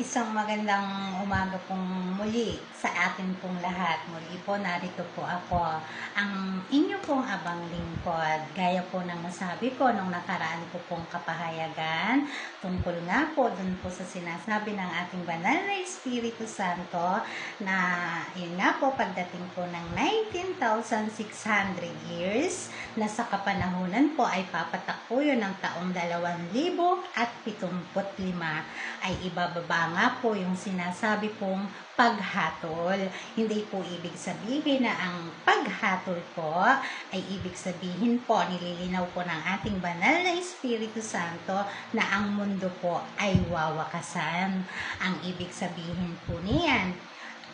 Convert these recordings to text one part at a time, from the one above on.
Isang magandang umaga pong muli sa atin pong lahat. Muli po, narito po ako, ang inyo pong abang lingkod. Gaya po ng nasabi ko nung nakaraan ko pong kapahayagan, tungkol nga po dun po sa sinasabi ng ating banal na Espiritu Santo na yun nga po pagdating po ng 19,600 years na sa kapanahunan po ay papatak po yun ng taong 2075 ay ibababa nga po yung sinasabi pong paghatol. Hindi po ibig sabihin na ang paghatol po ay ibig sabihin po, nililinaw po ng ating banal na Espiritu Santo na ang mundo po ay wawakasan. Ang ibig sabihin po niyan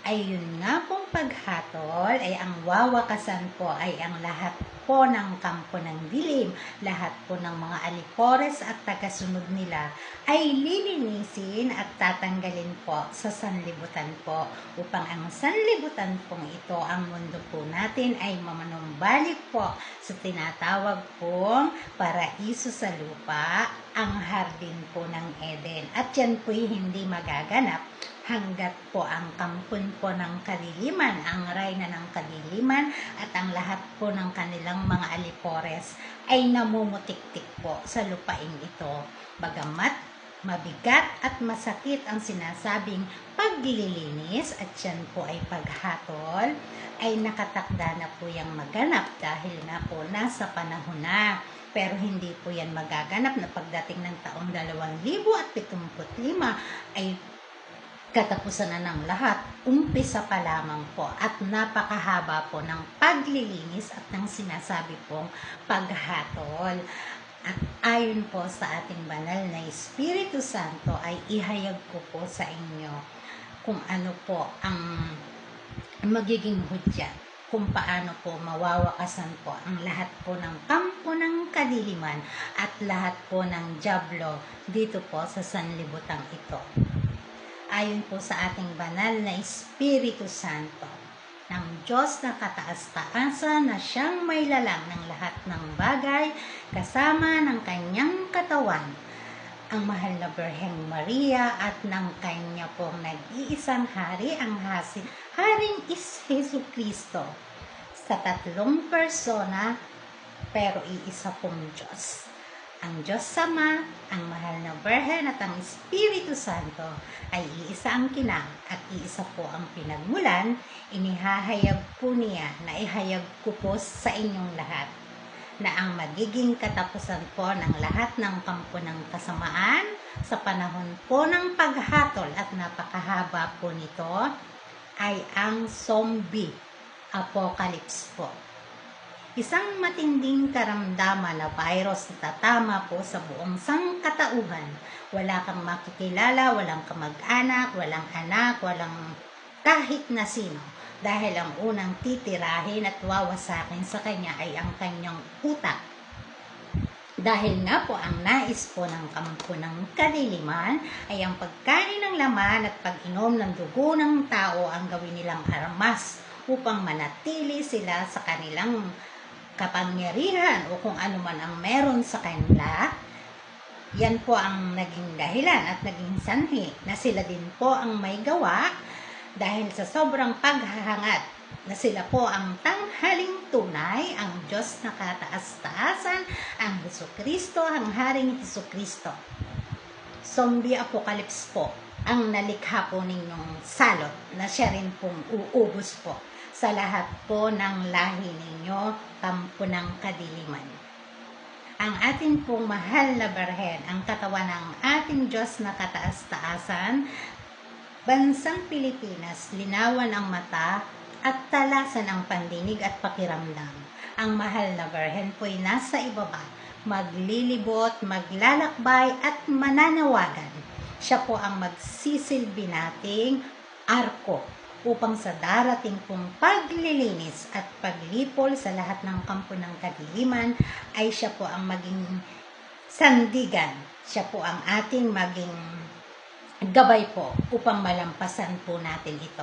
ay yun nga pong paghatol, ay ang wawakasan po ay ang lahat po ng kampo ng dilim, lahat po ng mga alipores at tagasunod nila ay lilinisin at tatanggalin po sa sanlibutan po, upang ang sanlibutan pong ito, ang mundo po natin ay mamanumbalik po sa tinatawag pong paraiso sa lupa, ang hardin po ng Eden. At yan po'y hindi magaganap hanggat po ang kampon po ng kadiliman, ang reyna ng kadiliman at ang lahat po ng kanilang mga alipores ay namumutiktik po sa lupain ito. Bagamat mabigat at masakit ang sinasabing paglilinis at yan po ay paghatol, ay nakatakda na po yung maganap dahil nga po nasa panahon na. Pero hindi po yan magaganap na pagdating ng taong 2075 ay katapusan na ng lahat. Umpisa pa lamang po at napakahaba po ng paglilinis at ng sinasabi pong paghatol. At ayon po sa ating banal na Espiritu Santo ay ihayag ko po sa inyo kung ano po ang magiging hudyat, kung paano po mawawakasan po ang lahat po ng kampo ng kadiliman at lahat po ng dyablo dito po sa sanlibutan ito. Ayon po sa ating banal na Espiritu Santo ng Diyos na kataas-taasan na siyang may lalang ng lahat ng bagay kasama ng kanyang katawan, ang mahal na Birheng Maria at ng kanya pong nag-iisang hari, ang Haring Hesus Kristo, sa tatlong persona pero iisa pong Diyos. Ang Diyos Ama, ang mahal na Birhen at ang Espiritu Santo ay iisa ang kinang at iisa po ang pinagmulan. Inihahayag po niya na ihayag ko po sa inyong lahat na ang magiging katapusan po ng lahat ng kampo ng kasamaan sa panahon po ng paghatol at napakahaba po nito ay ang zombie apocalypse po. Isang matinding karamdaman na virus na tatama po sa buong sangkatauhan. Wala kang makikilala, walang kamag-anak, walang anak, walang kahit na sino. Dahil ang unang titirahin at wawasakin sa kanya ay ang kanyang utak. Dahil nga po ang nais po ng kampo ng kadiliman ay ang pagkain ng laman at pag-inom ng dugo ng tao ang gawin nilang armas upang manatili sila sa kanilang kapangyarihan o kung ano man ang meron sa kanila. Yan po ang naging dahilan at naging sanhi na sila din po ang may gawa dahil sa sobrang paghahangad na sila po ang tanghaling tunay, ang Diyos na kataas-taasan, ang Jesucristo, ang Haring Jesucristo. Zombie apocalypse po ang nalikha po ninyong salot na siya rin pong uubos po sa lahat po ng lahi ninyo, kampo ng kadiliman. Ang ating pong mahal na Birhen, ang katawan ng ating Diyos na kataas-taasan, bansang Pilipinas, linawan ang mata at talasan ang pandinig at pakiramdam. Ang mahal na Birhen po'y nasa ibaba, maglilibot, maglalakbay at mananawagan. Siya po ang magsisilbi nating arko upang sa darating pong paglilinis at paglipol sa lahat ng kampo ng kadiliman ay siya po ang maging sandigan. Siya po ang ating maging gabay po upang malampasan po natin ito.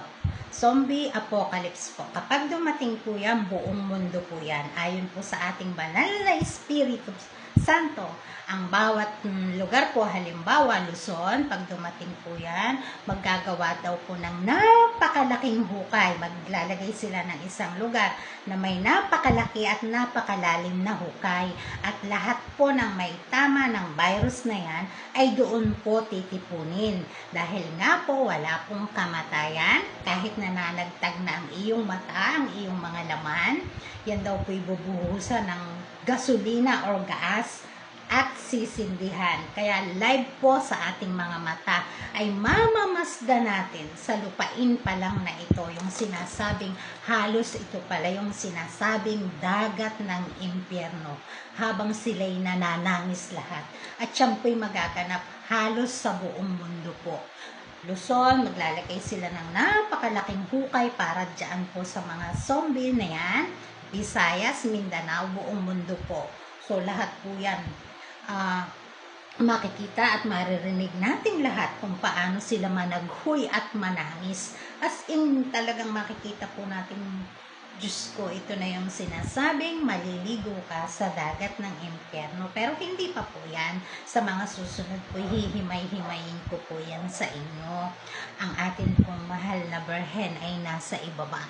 Zombie apocalypse po. Kapag dumating po yan, buong mundo po yan. Ayon po sa ating banal na Espiritu Santo. Ang bawat lugar po, halimbawa Luzon, pag dumating po yan, maggagawa daw po ng napakalaking hukay. Maglalagay sila ng isang lugar na may napakalaki at napakalalim na hukay. At lahat po ng may tama ng virus na yan ay doon po titipunin. Dahil nga po wala pong kamatayan, kahit nananagtag na ang iyong mata, ang iyong mga laman, yan daw po ibubuhusan ng gasolina or gas at sisindihan. Kaya live po sa ating mga mata ay mamamasda natin sa lupain pa lang na ito, yung sinasabing halos ito pala yung sinasabing dagat ng impyerno, habang sila'y nananangis lahat. At siya po'y magaganap halos sa buong mundo po. Luzon, maglalagay sila ng napakalaking hukay para dyan po sa mga zombie na yan. Visayas, Mindanao, buong mundo po. So lahat po yan makikita at maririnig nating lahat kung paano sila managhoy at manangis. As in, talagang makikita po natin, Diyos ko, ito na yung sinasabing maliligo ka sa dagat ng impyerno. Pero hindi pa po yan. Sa mga susunod po, hihimay-himayin ko po yan sa inyo. Ang atin pong mahal na Birhen ay nasa ibaba.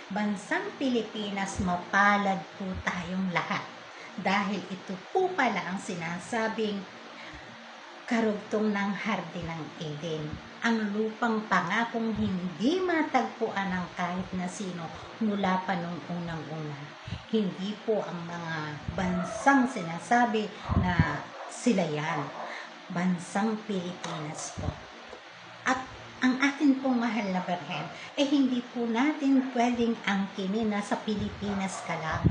Bansang Pilipinas, mapalad po tayong lahat. Dahil ito po pala ang sinasabing karugtong ng hardin ng Eden. Ang lupang pangakong hindi matagpuan ng kahit na sino mula pa nung unang-una. Hindi po ang mga bansang sinasabi na sila yan. Bansang Pilipinas po. At ang atin pong mahal na Birhen, hindi po natin pwedeng angkinin na sa Pilipinas ka lang.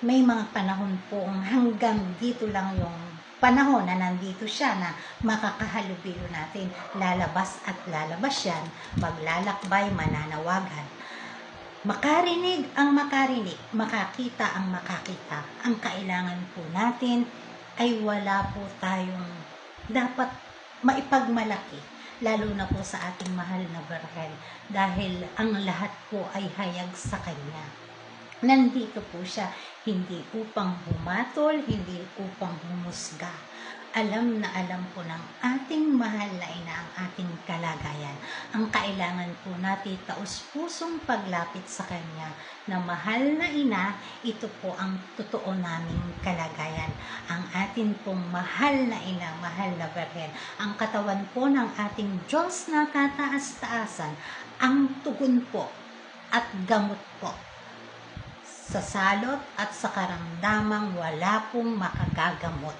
May mga panahon po hanggang dito lang yung panahon na nandito siya na makakahalubilo natin. Lalabas at lalabas yan, maglalakbay, mananawagan. Makarinig ang makarinig, makakita ang makakita. Ang kailangan po natin ay wala po tayong dapat maipagmalaki, lalo na po sa ating mahal na Birhen, dahil ang lahat po ay hayag sa Kanya. Nandito po siya hindi upang humatol, hindi upang humusga. Alam na alam po ng ating mahal na ina ang ating kalagayan. Ang kailangan po natin taus-pusong paglapit sa Kanya na mahal na ina, ito po ang totoo naming kalagayan. Ang atin pong mahal na ina, mahal na Birhen, ang katawan po ng ating Diyos na kataas-taasan, ang tugon po at gamot po sa salot at sa karamdamang wala pong makagagamot.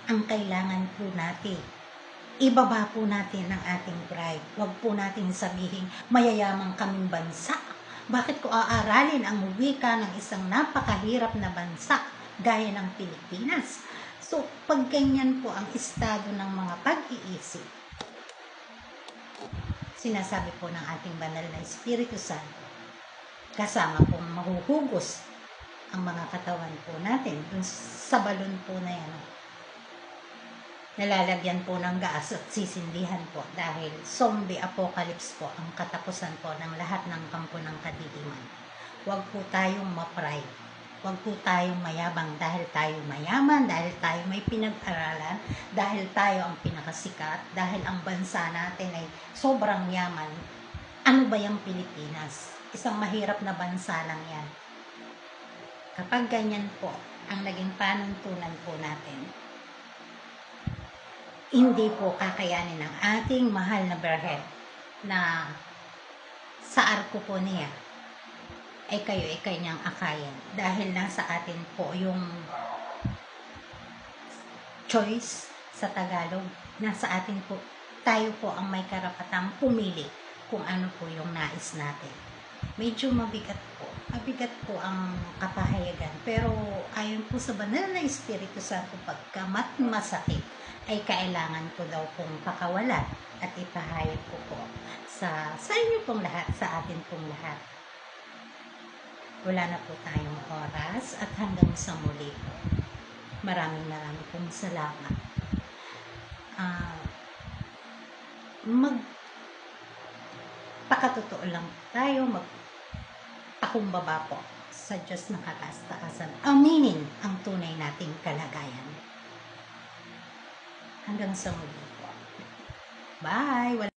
Ang kailangan po natin, ibaba po natin ang ating pride. Huwag po natin sabihin, mayayaman kaming bansa. Bakit ko aaralin ang wika ng isang napakahirap na bansa gaya ng Pilipinas? So, pag ganyan po ang estado ng mga pag-iisip, sinasabi po ng ating banal na Espiritu Santo, kasama pong mahuhugos ang mga katawan po natin dun sa balon po na yan. Nalalagyan po ng gas at sisindihan po dahil zombie apocalypse po ang katapusan po ng lahat ng kampo ng kadiliman. Huwag po tayong ma-pride. Huwag po tayong mayabang dahil tayo mayaman, dahil tayo may pinag-aralan, dahil tayo ang pinakasikat, dahil ang bansa natin ay sobrang yaman. Ano ba yung Pilipinas? Isang mahirap na bansa lang yan. Kapag ganyan po ang naging panuntunan po natin, hindi po kakayanin ng ating mahal na Birhen na sa arko po niya ay kayo ay kanyang akayin. Dahil nasa atin po yung choice sa Tagalog, nasa atin po, tayo po ang may karapatang pumili kung ano po yung nais natin. Medyo mabigat po ang kapahayagan, pero ayon po sa banal na Espiritu Santo, pagkamat masakit ay kailangan ko daw pong pakawalan at ipahayag ko po sa inyo pong lahat, sa atin pong lahat. Wala na po tayong oras at hanggang sa muli po. Maraming pong salamat. Magpakatotoo lang tayo, magpakumbaba po sa sa Diyos na kataas-taasan. Aminin ang tunay nating kalagayan. Hanggang sa muli po. Bye!